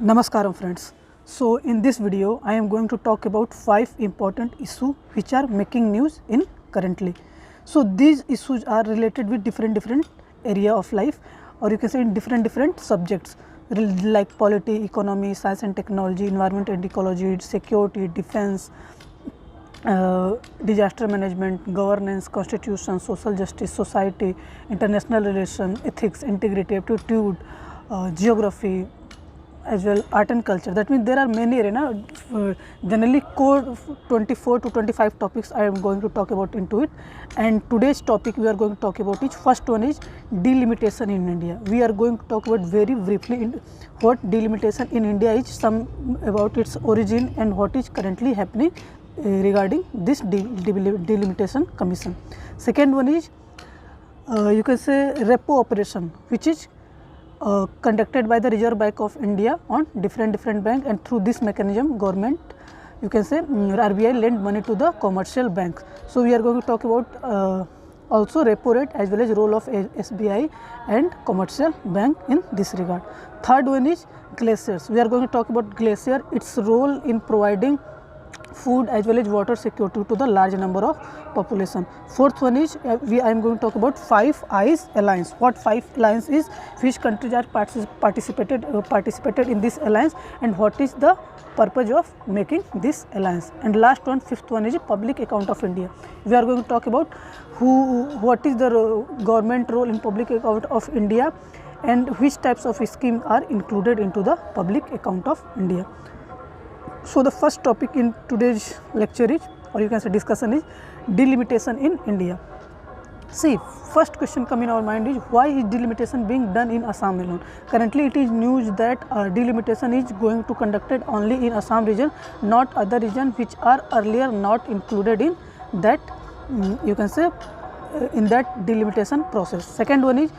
Namaskaram friends. So in this video I am going to talk about 5 important issues which are making news in currently. So these issues are related with different area of life, or you can say in different subjects like polity, economy, science and technology, environment and ecology, security, defense, disaster management, governance, constitution, social justice, society, international relation, ethics, integrity, aptitude, geography, as well art and culture. That means there are many generally core 24 to 25 topics I am going to talk about into it, and today's topic we are going to talk about is first one is delimitation in India. We are going to talk about very briefly what delimitation in India is, some about its origin and what is currently happening regarding this delimitation commission. Second one is you can say repo operation, which is conducted by the Reserve Bank of India on different bank, and through this mechanism government, you can say RBI lend money to the commercial banks. So we are going to talk about also repo rate as well as role of SBI and commercial bank in this regard. Third one is glaciers. We are going to talk about glacier, its role in providing food as well as water security to the large number of population. Fourth one is I am going to talk about Five Eyes Alliance. What Five Alliance is, which countries are participated in this alliance, and what is the purpose of making this alliance. And last one, fifth one is public account of India. We are going to talk about what is the government role in public account of India and which types of schemes are included into the public account of India. So the first topic in today's lecture is, or you can say discussion is, delimitation in India. See, first question come in our mind is, why is delimitation being done in Assam alone? Currently it is news that delimitation is going to conducted only in Assam region, not other region which are earlier not included in that you can say in that delimitation process. Second one is,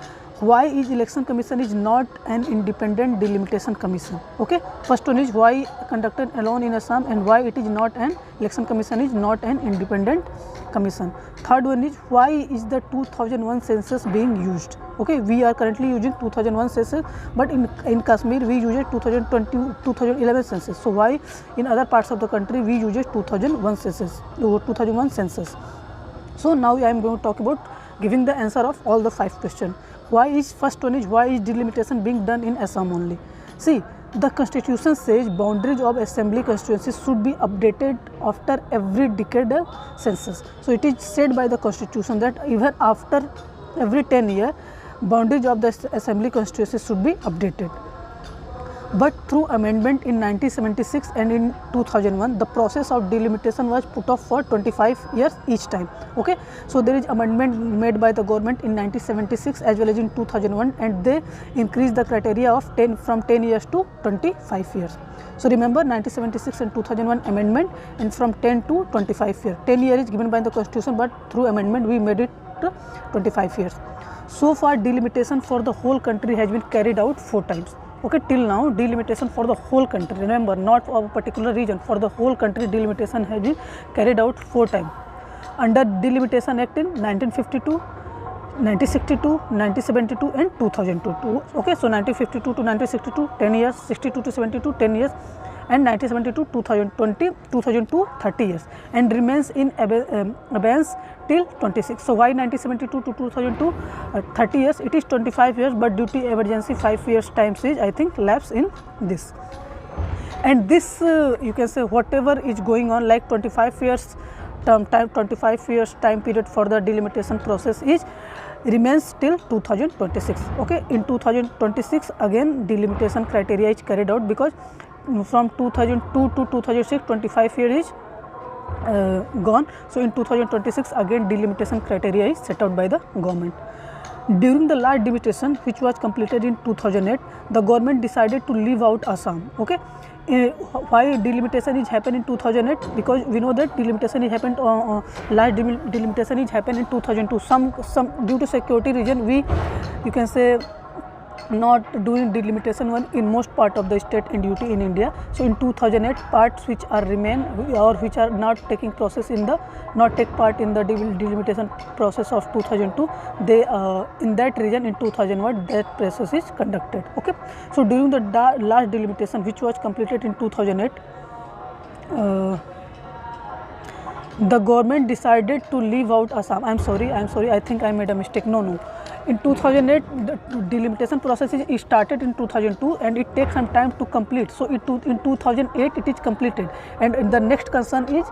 why is election commission is not an independent delimitation commission? Okay, first one is why conducted alone in Assam, and why it is not an election commission is not an independent commission. Third one is, why is the 2001 census being used? Okay, we are currently using 2001 census, but in Kashmir we use 2011 census. So why in other parts of the country we use 2001 census? So now I am going to talk about giving the answer of all the 5 questions. First one is, why is delimitation being done in Assam only? See, the constitution says boundaries of assembly constituencies should be updated after every decadal census. So it is said by the constitution that even after every 10 years, boundaries of the assembly constituencies should be updated. But through amendment in 1976 and in 2001, the process of delimitation was put off for 25 years each time. Okay, so there is amendment made by the government in 1976 as well as in 2001, and they increased the criteria of from 10 years to 25 years. So remember, 1976 and 2001 amendment, and from 10 to 25 years. 10 years is given by the constitution, but through amendment we made it to 25 years. So far delimitation for the whole country has been carried out 4 times. Okay, till now delimitation for the whole country, remember, not of a particular region, for the whole country delimitation has been carried out 4 times. Under Delimitation Act in 1952, 1962, 1972 and 2002. Okay, so 1952 to 1962 10 years, 62 to 72 10 years, and 1972 2020 2002 30 years, and remains in abeyance till 26. So why 1972 to 2002 30 years? It is 25 years, but due to emergency 5 years time is I think lapse in this. And this you can say whatever is going on, like 25 years time period for the delimitation process is remains till 2026. Okay, in 2026 again delimitation criteria is carried out, because from 2002 to 2006 25 years is gone. So in 2026 again delimitation criteria is set out by the government. During the last delimitation, which was completed in 2008, the government decided to leave out Assam. Okay, why delimitation is happened in 2008? Because we know that delimitation is happened last delimitation is happened in 2002. Some due to security reason, you can say not doing delimitation one in most part of the state and duty in India. So in 2008, parts which are remain or which are not taking process in the not take part in the delimitation process of 2002, they in that region in 2001 that process is conducted. Okay, so during the last delimitation which was completed in 2008, the government decided to leave out Assam. I'm sorry, I think I made a mistake. No. In 2008, the delimitation process is started in 2002 and it takes some time to complete. So in 2008 it is completed, and the next concern is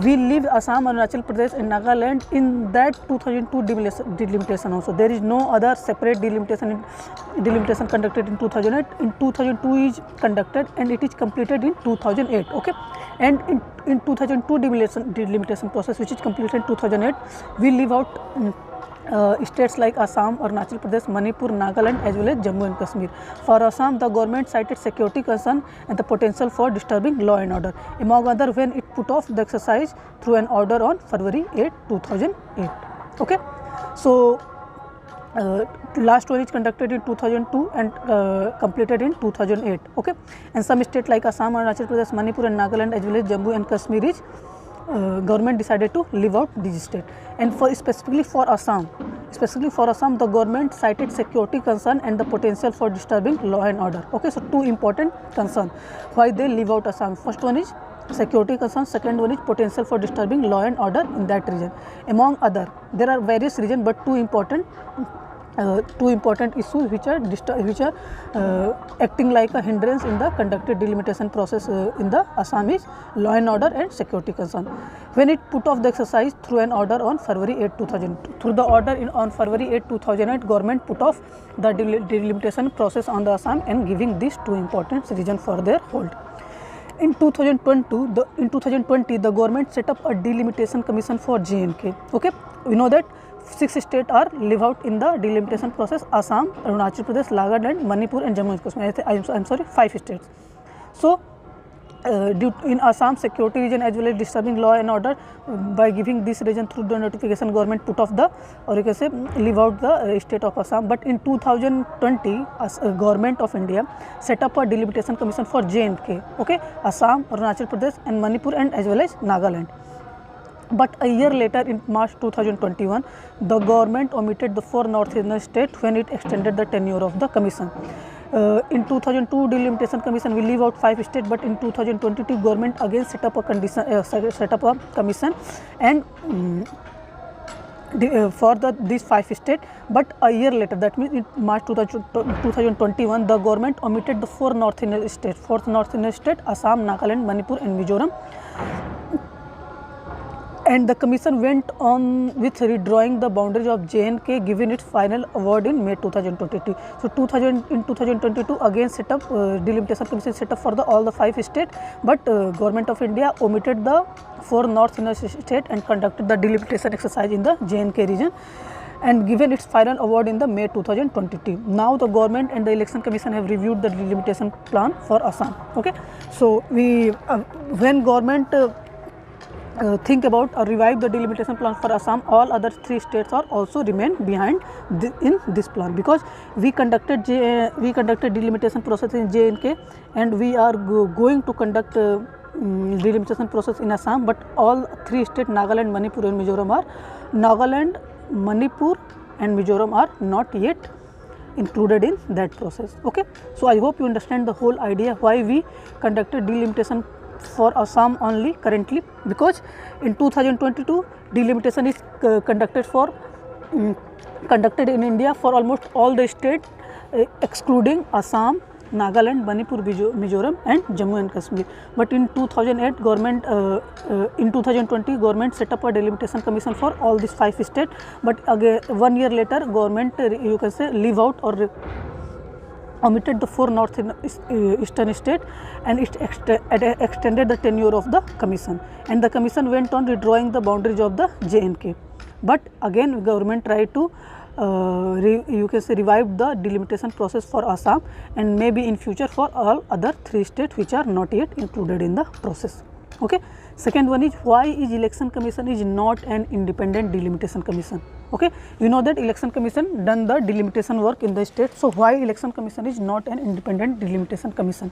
we leave Assam, Arunachal Pradesh and Nagaland in that 2002 delimitation also. There is no other separate delimitation conducted in 2008. In 2002 is conducted and it is completed in 2008. Okay, and in 2002 delimitation process which is completed in 2008, we leave out states like Assam, Arunachal Pradesh, Manipur, Nagaland as well as Jammu and Kashmir. For Assam, the government cited security concern and the potential for disturbing law and order, among other, when it put off the exercise through an order on February 8, 2008. Okay, so last one is conducted in 2002 and completed in 2008. Okay, and some states like Assam, Arunachal Pradesh, Manipur and Nagaland as well as Jammu and Kashmir is government decided to leave out these states. And specifically for Assam, the government cited security concern and the potential for disturbing law and order. Okay, so two important concerns why they leave out Assam. First one is security concern, second one is potential for disturbing law and order in that region. Among other, there are various reasons, but two important issues which are acting like a hindrance in the conducted delimitation process in the Assam is law and order and security concern. When it put off the exercise through an order on February 8, 2002, through the order on February 8, 2008, government put off the delimitation process on the Assam and giving these two important reasons for their hold. In 2020, the government set up a delimitation commission for J&K. Okay, we know that 6 states are leave out in the delimitation process: Assam, Arunachal Pradesh, Nagaland, Manipur and Jammu and Kashmir. I'm sorry, 5 states. So in Assam, security region as well as disturbing law and order, by giving this region through the notification, government put off the, or you can say leave out the state of Assam. But in 2020, government of India set up a delimitation commission for J&K. Okay, Assam, Arunachal Pradesh and Manipur and as well as Nagaland. But a year later, in March 2021, the government omitted the 4 northeastern states when it extended the tenure of the commission. In 2002 delimitation commission will leave out 5 states, but in 2022 government again set up a commission and for these 5 states. But a year later, that means in March 2021, the government omitted the 4 northeastern states, Assam, Nagaland, Manipur and Mizoram. And the commission went on with redrawing the boundaries of J&K, giving its final award in May 2022. So in 2022 again set up delimitation commission set up for all the 5 states, but government of India omitted the 4 northern states and conducted the delimitation exercise in the J&K region and given its final award in the May 2022. Now the government and the election commission have reviewed the delimitation plan for Assam. Okay, so when government think about or revive the delimitation plan for Assam, all other 3 states are also remain behind in this plan, because we conducted delimitation process in J&K and we are going to conduct delimitation process in Assam, but all 3 states Nagaland, Manipur and Mizoram are not yet included in that process. Okay, so I hope you understand the whole idea why we conducted delimitation for Assam only currently, because in 2022 delimitation is conducted in India for almost all the states excluding Assam, Nagaland, Manipur, Mizoram and Jammu and Kashmir. But in 2008 government in 2020 government set up a delimitation commission for all these 5 states, but again 1 year later government you can say leave out or omitted the 4 northeastern states and it extended the tenure of the commission, and the commission went on redrawing the boundaries of the J&K. But again government tried to you can say revive the delimitation process for Assam and maybe in future for all other 3 states which are not yet included in the process. Okay. Second one is, why is election commission is not an independent delimitation commission? Okay, you know that election commission done the delimitation work in the state. So why election commission is not an independent delimitation commission?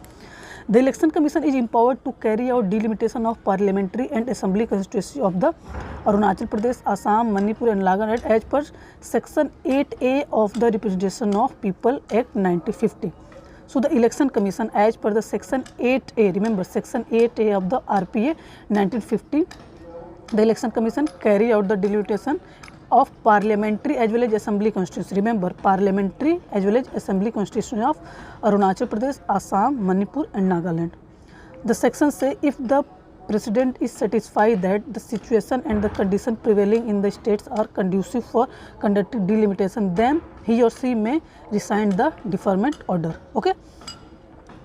The election commission is empowered to carry out delimitation of parliamentary and assembly constituency of the Arunachal Pradesh, Assam, Manipur and Nagaland as per section 8A of the Representation of People Act 1950. So the election commission, as per the section 8A, remember section 8A of the RPA 1950, the election commission carry out the delimitation of parliamentary as well as assembly constituency. Remember, parliamentary as well as assembly constituency of Arunachal Pradesh, Assam, Manipur and Nagaland. The section say, if the President is satisfied that the situation and the condition prevailing in the states are conducive for conducting delimitation, then he or she may rescind the deferment order. Okay.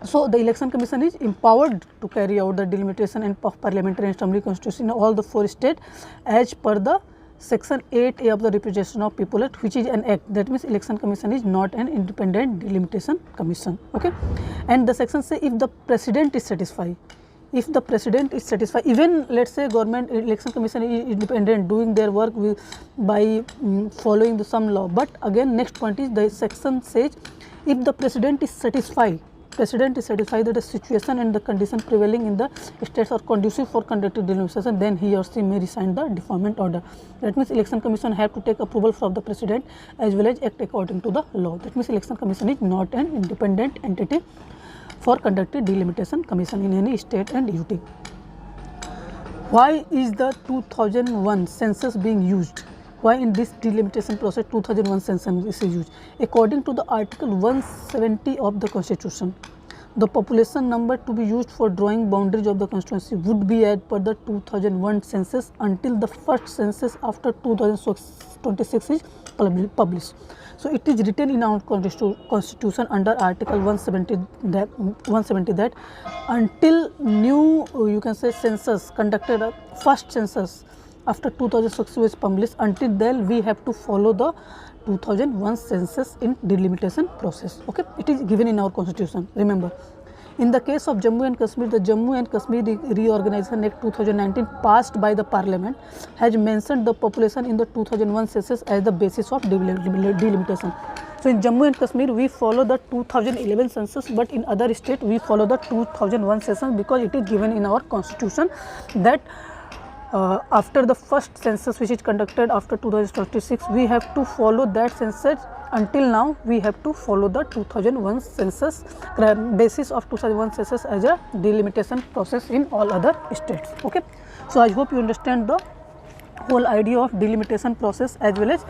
So the election commission is empowered to carry out the delimitation and of parliamentary and assembly constituency in all the 4 states as per the section 8A of the Representation of People Act, which is an act. That means election commission is not an independent delimitation commission. Okay. And the section say, if the President is satisfied, if the President is satisfied, even let us say government election commission is independent, doing their work by following some law, but again next point is, the section says, if the President is satisfied that the situation and the condition prevailing in the states are conducive for conducting delimitation, then he or she may rescind the deferment order. That means election commission have to take approval from the President as well as act according to the law. That means election commission is not an independent entity for conducting delimitation commission in any state and UT. Why is the 2001 census being used? Why in this delimitation process 2001 census is used? According to the article 170 of the Constitution, the population number to be used for drawing boundaries of the constituency would be as per the 2001 census until the first census after 2026 is published. So it is written in our constitution under article 170 that until new you can say census conducted, first census after 2006 was published, until then we have to follow the 2001 census in delimitation process. Okay, it is given in our constitution. Remember, in the case of Jammu and Kashmir, the Jammu and Kashmir Reorganization Act 2019 passed by the Parliament has mentioned the population in the 2001 census as the basis of delimitation. So in Jammu and Kashmir we follow the 2011 census, but in other states we follow the 2001 census because it is given in our constitution that after the first census which is conducted after 2026, we have to follow that census. Until now we have to follow the 2001 census, basis of 2001 census as a delimitation process in all other states. Okay. So I hope you understand the whole idea of delimitation process as well as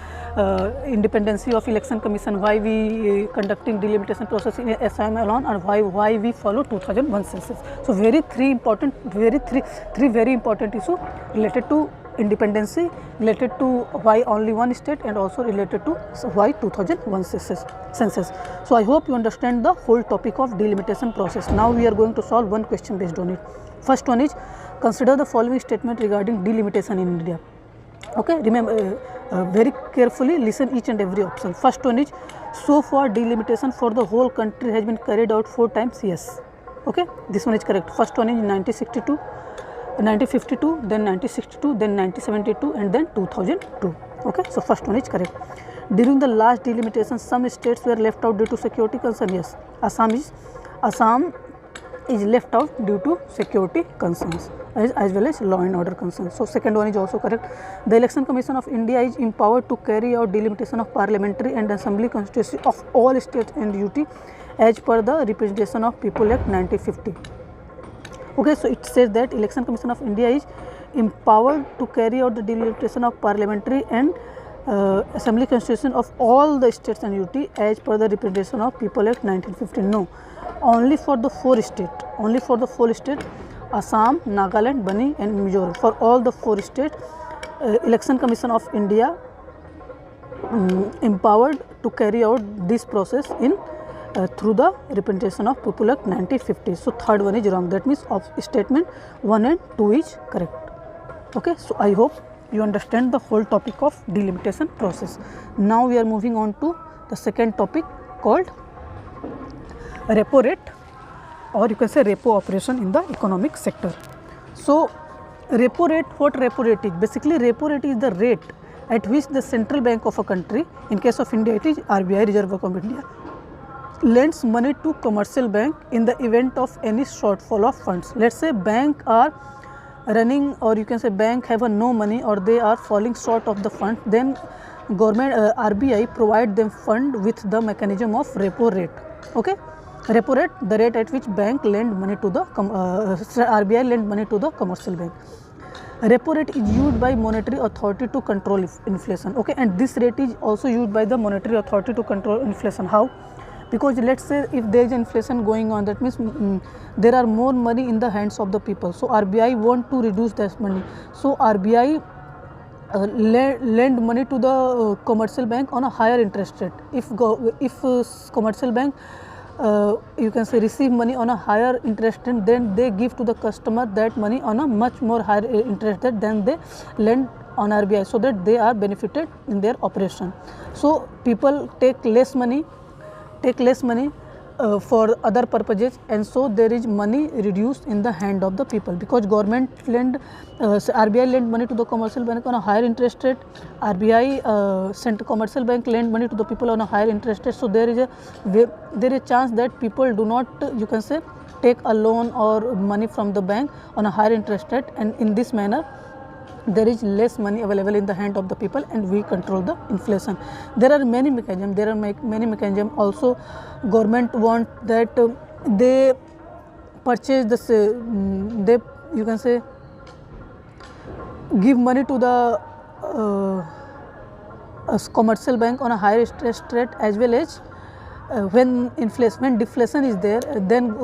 independency of election commission, why we conducting delimitation process in Assam alone, and why we follow 2001 census. So three very important issue related to independency, related to why only one state, and also related to why 2001 census. So I hope you understand the whole topic of delimitation process. Now we are going to solve one question based on it. First one is, consider the following statement regarding delimitation in India. Okay, remember very carefully listen each and every option. First one is, so far delimitation for the whole country has been carried out 4 times. Yes. Okay, this one is correct. First one is 1962, 1952, then 1962, then 1972 and then 2002. Okay, so first one is correct. During the last delimitation, some states were left out due to security concern. Yes, Assam is left out due to security concerns as well as law and order concerns. So second one is also correct. The Election Commission of India is empowered to carry out delimitation of parliamentary and assembly constituency of all states and UT as per the Representation of People Act 1950. Okay, so it says that Election Commission of India is empowered to carry out the delimitation of parliamentary and assembly constitution of all the states and UT as per the Representation of People Act 1950. No, only for the 4 states. Only for the 4 states: Assam, Nagaland, Bani and Mizoram. For all the 4 states, Election Commission of India empowered to carry out this process in through the Representation of People Act 1950. So third one is wrong. That means of statement 1 and 2 is correct. Okay, so I hope you understand the whole topic of delimitation process. Now we are moving on to the second topic called repo rate, or you can say repo operation in the economic sector. So repo rate, what repo rate is? Basically repo rate is the rate at which the central bank of a country, in case of India it is RBI, Reserve Bank of India, lends money to commercial bank in the event of any shortfall of funds. Let's say bank are running, or you can say bank have a no money, or they are falling short of the fund, then government RBI provide them fund with the mechanism of repo rate. Okay, repo rate, the rate at which bank lend money to the RBI lend money to the commercial bank. Repo rate is used by monetary authority to control inflation. Okay, and this rate is also used by the monetary authority to control inflation. How? Because let's say if there is inflation going on, that means there are more money in the hands of the people. So RBI want to reduce that money. So RBI lend money to the commercial bank on a higher interest rate. If commercial bank you can say receive money on a higher interest rate, then they give to the customer that money on a much more higher interest rate than they lend on RBI, so that they are benefited in their operation. So people take less money for other purposes, and so there is money reduced in the hand of the people, because government RBI lend money to the commercial bank on a higher interest rate, RBI sent commercial bank lend money to the people on a higher interest rate. So there is a chance that people do not, you can say, take a loan or money from the bank on a higher interest rate, and in this manner there is less money available in the hand of the people, and we control the inflation. There are many mechanisms. Also government want that they purchase they, you can say, give money to the commercial bank on a higher interest rate, as well as when deflation is there, then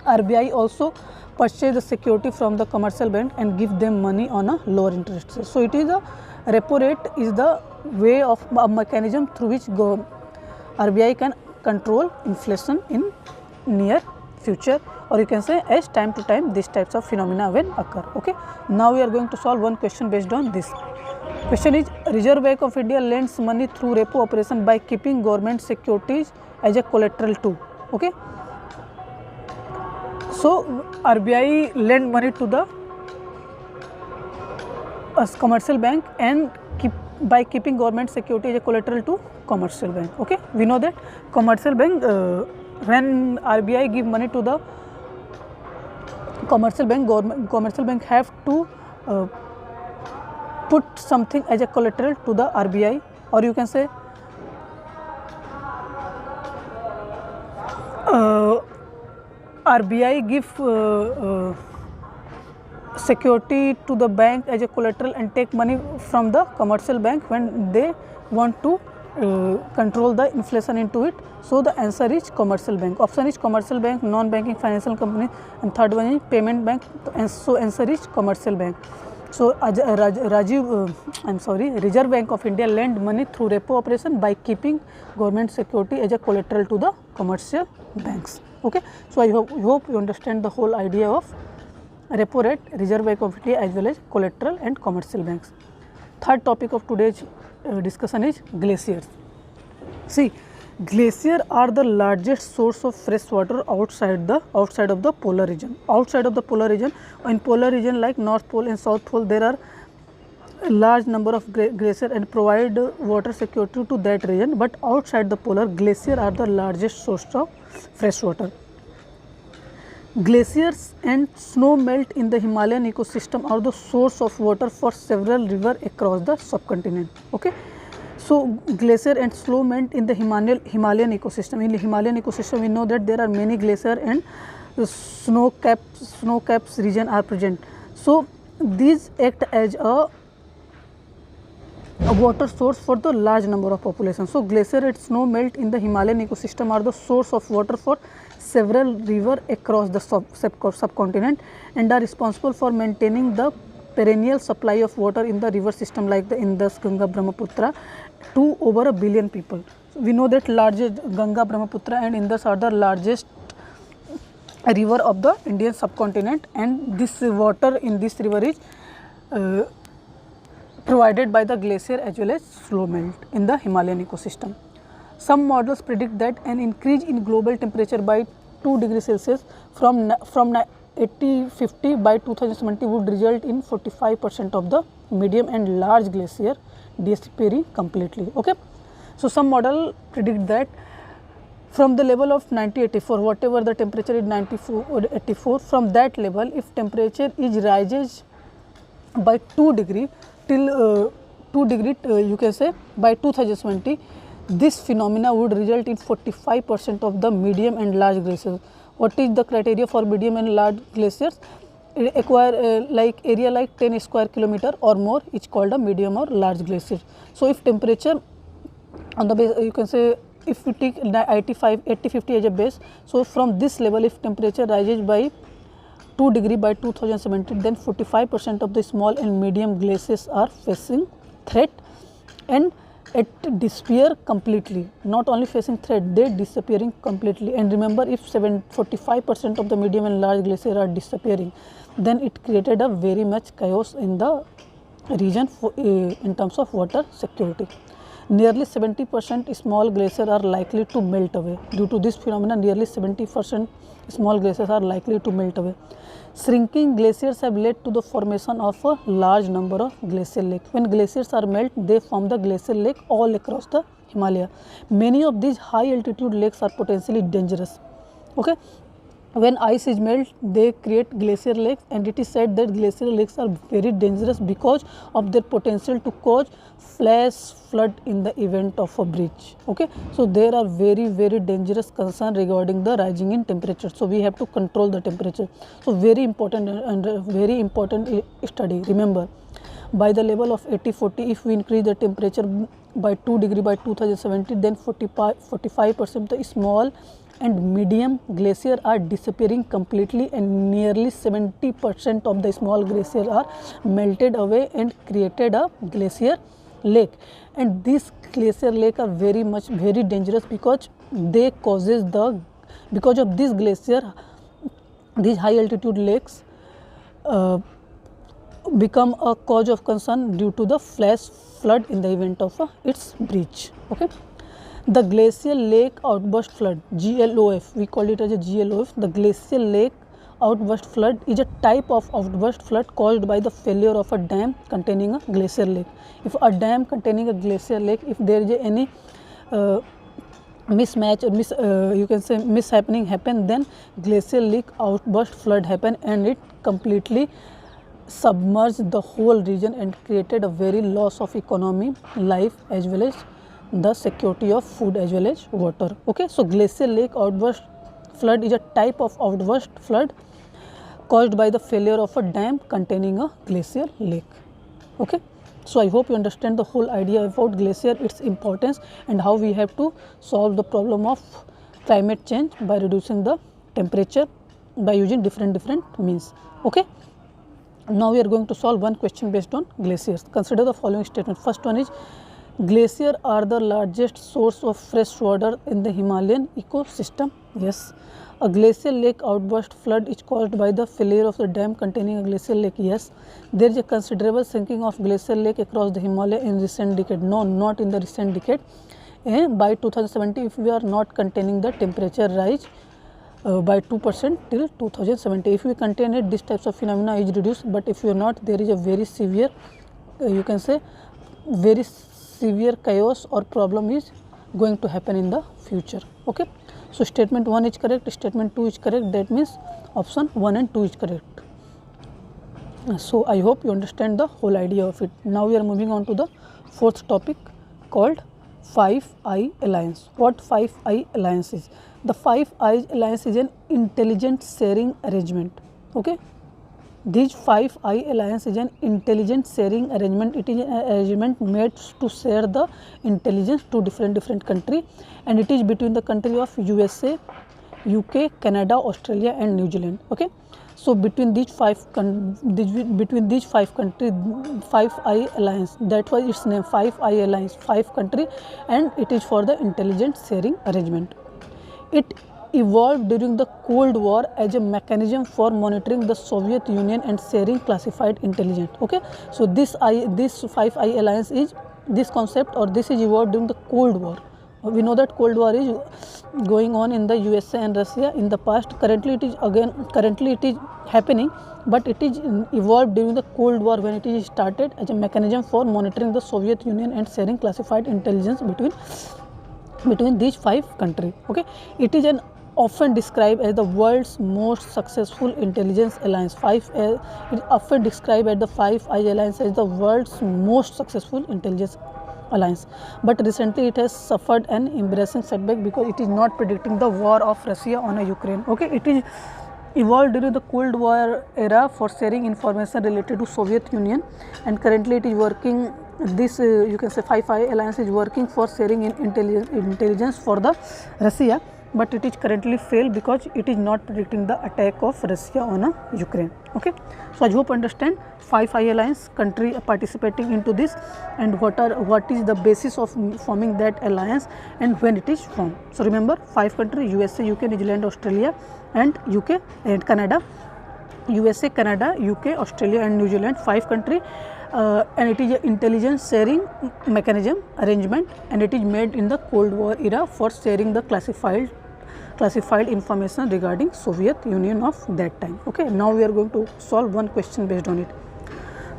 RBI also purchase the security from the commercial bank and give them money on a lower interest rate. So it is a repo rate is the way of a mechanism through which RBI can control inflation in near future, or you can say as time to time these types of phenomena will occur. Okay, now we are going to solve one question based on this. Question is, Reserve Bank of India lends money through repo operation by keeping government securities as a collateral too. Okay, so RBI lend money to the commercial bank and by keeping government security as a collateral to commercial bank. Okay, we know that commercial bank, when RBI give money to the commercial bank have to put something as a collateral to the RBI, or you can say RBI give security to the bank as a collateral and take money from the commercial bank when they want to control the inflation into it. So the answer is commercial bank. Option is commercial bank, non-banking financial company, and third one is payment bank. And so answer is commercial bank. So Reserve Bank of India lend money through repo operation by keeping government security as a collateral to the commercial banks. Okay, so I hope you understand the whole idea of repo rate, Reserve Bank of India, as well as collateral and commercial banks. Third topic of today's discussion is glaciers. See, glaciers are the largest source of fresh water outside of the polar region. Outside of the polar region, in polar region like North Pole and South Pole, there are a large number of glaciers and provide water security to that region. But outside the polar, glaciers are the largest source of fresh water. Glaciers and snow melt in the Himalayan ecosystem are the source of water for several rivers across the subcontinent. Okay, so glacier and snow melt in the Himalayan ecosystem. In the Himalayan ecosystem, we know that there are many glaciers and snow caps region are present. So these act as a water source for the large number of population. So glacier and snow melt in the Himalayan ecosystem are the source of water for several rivers across the subcontinent and are responsible for maintaining the perennial supply of water in the river system like the Indus, Ganga, Brahmaputra to over a billion people. So we know that largest Ganga, Brahmaputra and Indus are the largest river of the Indian subcontinent, and this water in this river is provided by the glacier as well as snow melt in the Himalayan ecosystem. Some models predict that an increase in global temperature by 2 degrees Celsius from 80-50 by 2070 would result in 45% of the medium and large glacier disappearing completely. Okay, so some model predict that from the level of 90-84, whatever the temperature is 94 or 84, from that level, if temperature is rises by 2 degree till 2 degree, you can say by 2070, this phenomena would result in 45% of the medium and large glaciers. What is the criteria for medium and large glaciers? It acquire like area like 10 square kilometer or more is called a medium or large glacier. So if temperature on the base, you can say if we take 80-50 as a base, so from this level if temperature rises by 2 degree by 2070, then 45% of the small and medium glaciers are facing threat and it disappear completely. Not only facing threat, they disappearing completely. And remember, if 45% of the medium and large glaciers are disappearing, then it created a very much chaos in the region in terms of water security. Nearly 70% small glaciers are likely to melt away. Due to this phenomenon, nearly 70% small glaciers are likely to melt away. Shrinking glaciers have led to the formation of a large number of glacial lakes. When glaciers are melt, they form the glacial lake all across the Himalaya. Many of these high altitude lakes are potentially dangerous. Okay, when ice is melt, they create glacier lakes, and it is said that glacier lakes are very dangerous because of their potential to cause flash flood in the event of a breach. Okay, so there are very dangerous concern regarding the rising in temperature. So we have to control the temperature. So very important and very important study. Remember, by the level of 80-40, if we increase the temperature by 2 degree by 2070, then 45% of the small and medium glacier are disappearing completely, and nearly 70% of the small glaciers are melted away and created a glacier lake. And these glacier lake are very dangerous because they causes because of this glacier, these high altitude lakes become a cause of concern due to the flash flood in the event of its breach. Okay, the glacial lake outburst flood, GLOF, we call it as a GLOF. The glacial lake outburst flood is a type of outburst flood caused by the failure of a dam containing a glacier lake. If a dam containing a glacier lake, if there is any mismatch or you can say mishappening happen, then glacial lake outburst flood happen, and it completely submerged the whole region and created a very loss of economy, life, as well as the security of food as well as water. Okay, so glacial lake outburst flood is a type of outburst flood caused by the failure of a dam containing a glacier lake. Okay, so I hope you understand the whole idea about glacier, its importance, and how we have to solve the problem of climate change by reducing the temperature by using different means. Okay, now we are going to solve one question based on glaciers. Consider the following statement. First one is, glaciers are the largest source of fresh water in the Himalayan ecosystem. Yes. A glacial lake outburst flood is caused by the failure of the dam containing a glacial lake. Yes. There is a considerable sinking of glacial lake across the Himalaya in recent decade. No, not in the recent decade. By 2070, if we are not containing the temperature rise by 2% till 2070, if we contain it, this types of phenomena is reduced. But if you are not, there is a very severe, you can say very severe chaos or problem is going to happen in the future. Okay, so statement 1 is correct, statement 2 is correct, that means option 1 and 2 is correct. So I hope you understand the whole idea of it. Now we are moving on to the fourth topic called 5I Alliance. What 5I Alliance is? The 5I Alliance is an intelligent sharing arrangement. Okay, this 5I Alliance is an intelligent sharing arrangement. It is an arrangement made to share the intelligence to different countries, and it is between the country of USA, UK, Canada, Australia and New Zealand. Okay, so between these five countries, 5I Alliance, that was its name, 5I Alliance, 5 countries, and it is for the intelligent sharing arrangement. It evolved during the Cold War as a mechanism for monitoring the Soviet Union and sharing classified intelligence. Okay, so this 5I Alliance is this concept, or this is evolved during the Cold War. We know that Cold War is going on in the USA and Russia in the past. Currently it is happening, but it is evolved during the Cold War when it is started as a mechanism for monitoring the Soviet Union and sharing classified intelligence between these 5 countries. Okay, it is an often described as the world's most successful intelligence alliance. It is often described as the Five Eyes Alliance as the world's most successful intelligence alliance. But recently it has suffered an embarrassing setback because it is not predicting the war of Russia on Ukraine. Okay, it is evolved during the Cold War era for sharing information related to Soviet Union, and currently it is working. This you can say Five Eyes Alliance is working for sharing intelligence for the Russia, but it is currently failed because it is not predicting the attack of Russia on Ukraine. Okay, so I hope understand Five Eyes Alliance country participating into this, and what is the basis of forming that alliance and when it is formed. So remember, 5 countries: USA, UK, New Zealand, Australia and UK and Canada. USA, Canada, UK, Australia and New Zealand, 5 countries, and it is an intelligence sharing mechanism arrangement, and it is made in the Cold War era for sharing the classified information regarding Soviet Union of that time. Okay, now we are going to solve one question based on it.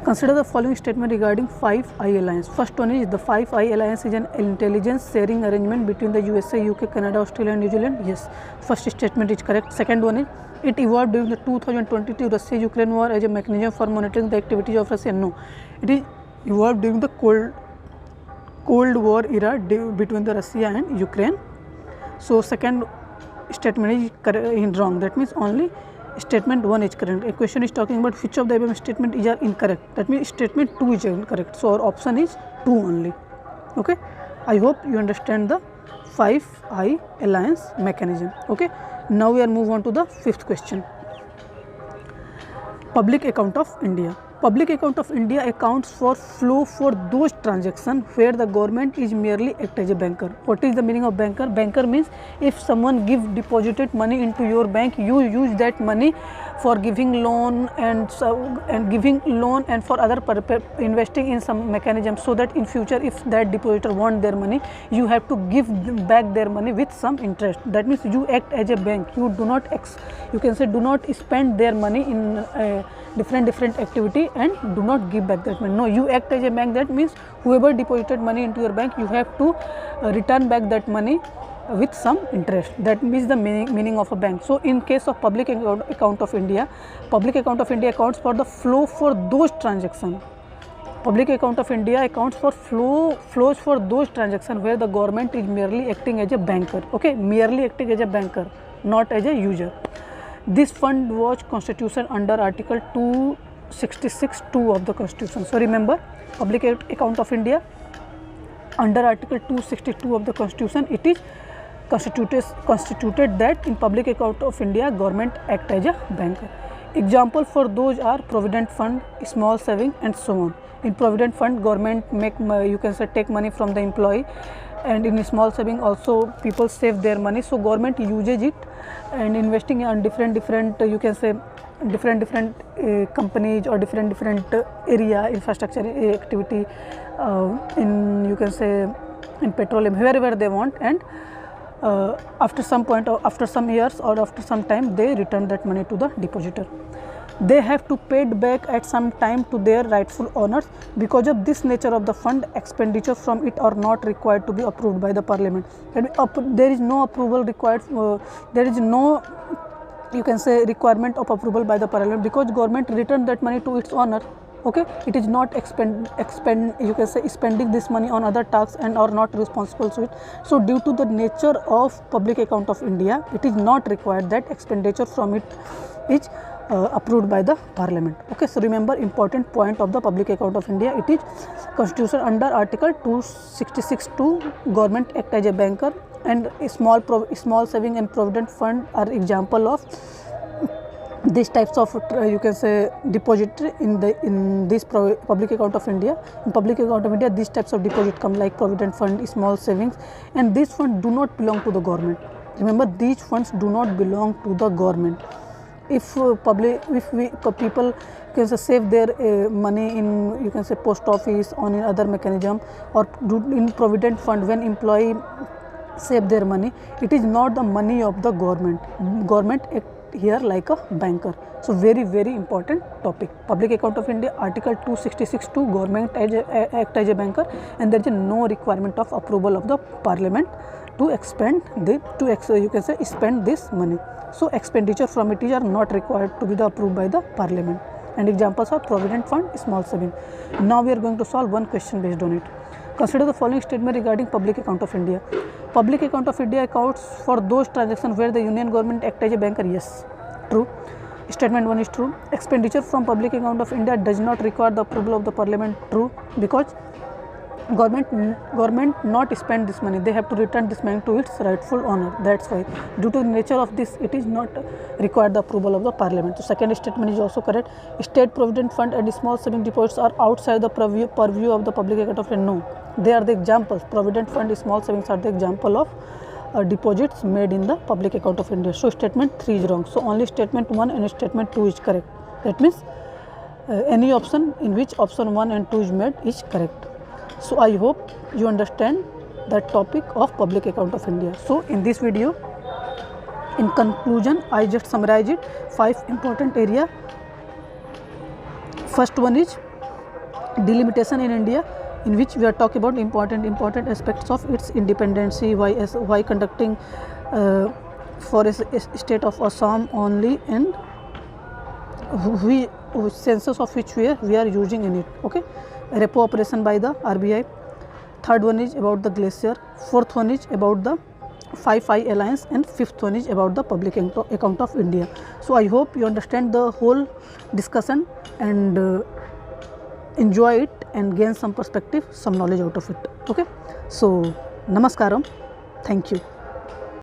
Consider the following statement regarding Five Eyes Alliance. First one is the Five Eyes Alliance is an intelligence sharing arrangement between the USA, UK, Canada, Australia and New Zealand. Yes, first statement is correct. Second one is it evolved during the 2022 Russia-Ukraine war as a mechanism for monitoring the activities of Russia. No, it is evolved during the Cold War era between the Russia and Ukraine. So second statement is wrong. That means only statement 1 is correct. A question is talking about which of the above statement is incorrect. That means statement 2 is incorrect. So our option is 2 only. Okay, I hope you understand the Five Eyes Alliance mechanism. Okay, now we are move on to the 5th question. Public account of India. Public account of India accounts for flow for those transactions where the government is merely act as a banker. What is the meaning of banker? Banker means if someone deposited money into your bank, you use that money for giving loan and for other purpose, investing in some mechanism, so that in future if that depositor want their money, you have to give back their money with some interest. That means you act as a bank. You do not do not spend their money in different activity and do not give back that money. No, you act as a bank. That means whoever deposited money into your bank, you have to return back that money with some interest. That means the meaning of a bank. So in case of public account of India accounts for the flow for those transactions. Public account of India accounts for flows for those transactions where the government is merely acting as a banker. Okay, merely acting as a banker, not as a user. This fund was constituted under Article 266(2) of the Constitution. So remember, public account of India under Article 262 of the Constitution, it is constituted that in public account of India, government act as a banker. Example for those are provident fund, small saving and so on. In provident fund, government take money from the employee, and in small saving also people save their money. So government uses it and investing on different companies or different area infrastructure activity in petroleum, wherever they want, and after some point or after some years or after some time they return that money to the depositor. They have to pay it back at some time to their rightful owners. Because of this nature of the fund, expenditure from it are not required to be approved by the parliament. There is no approval required. There is no requirement of approval by the parliament, because government return that money to its owner. Okay, it is not spending this money on other tasks and are not responsible to it. So due to the nature of public account of India, it is not required that expenditure from it is approved by the parliament. Okay, so remember important point of the public account of India, it is constitution under Article 266(2), government act as a banker, and small saving and provident fund are example of these types of deposit in this public account of India. In public account of India, these types of deposit come like provident fund, small savings, and these funds do not belong to the government. Remember, these funds do not belong to the government. If people save their money in post office or in other mechanism, or in provident fund, when employee save their money. It is not the money of the government. Government act here like a banker. So very important topic. Public Account of India, Article 266(2), government act as a banker, and there is no requirement of approval of the parliament to expend you can say spend this money. So expenditure from it are not required to be approved by the parliament. And examples are provident fund, small saving. Now we are going to solve one question based on it. Consider the following statement regarding Public Account of India. Public Account of India accounts for those transactions where the union government act as a banker. Yes, true. Statement 1 is true. Expenditure from Public Account of India does not require the approval of the parliament. True, because government not spend this money, they have to return this money to its rightful owner. That's why, due to the nature of this, it is not required the approval of the parliament. So second statement is also correct. State provident fund and small saving deposits are outside the purview of the Public Account of India. No, they are the examples. Provident fund, small savings are the example of deposits made in the Public Account of India. So statement 3 is wrong. So only statement 1 and statement 2 is correct. That means any option in which option 1 and 2 is made is correct. So I hope you understand that topic of Public Account of India. So in this video, in conclusion, I just summarize it. 5 important area. First one is delimitation in India, in which we are talking about important aspects of its independency, why conducting for a state of Assam only, and census of which we are using in it. Okay, repo operation by the RBI. Third one is about the glacier. Fourth one is about the 5-5 alliance, and fifth one is about the Public Account of India. So I hope you understand the whole discussion and enjoy it and gain some perspective, some knowledge out of it. Okay, so namaskaram, thank you.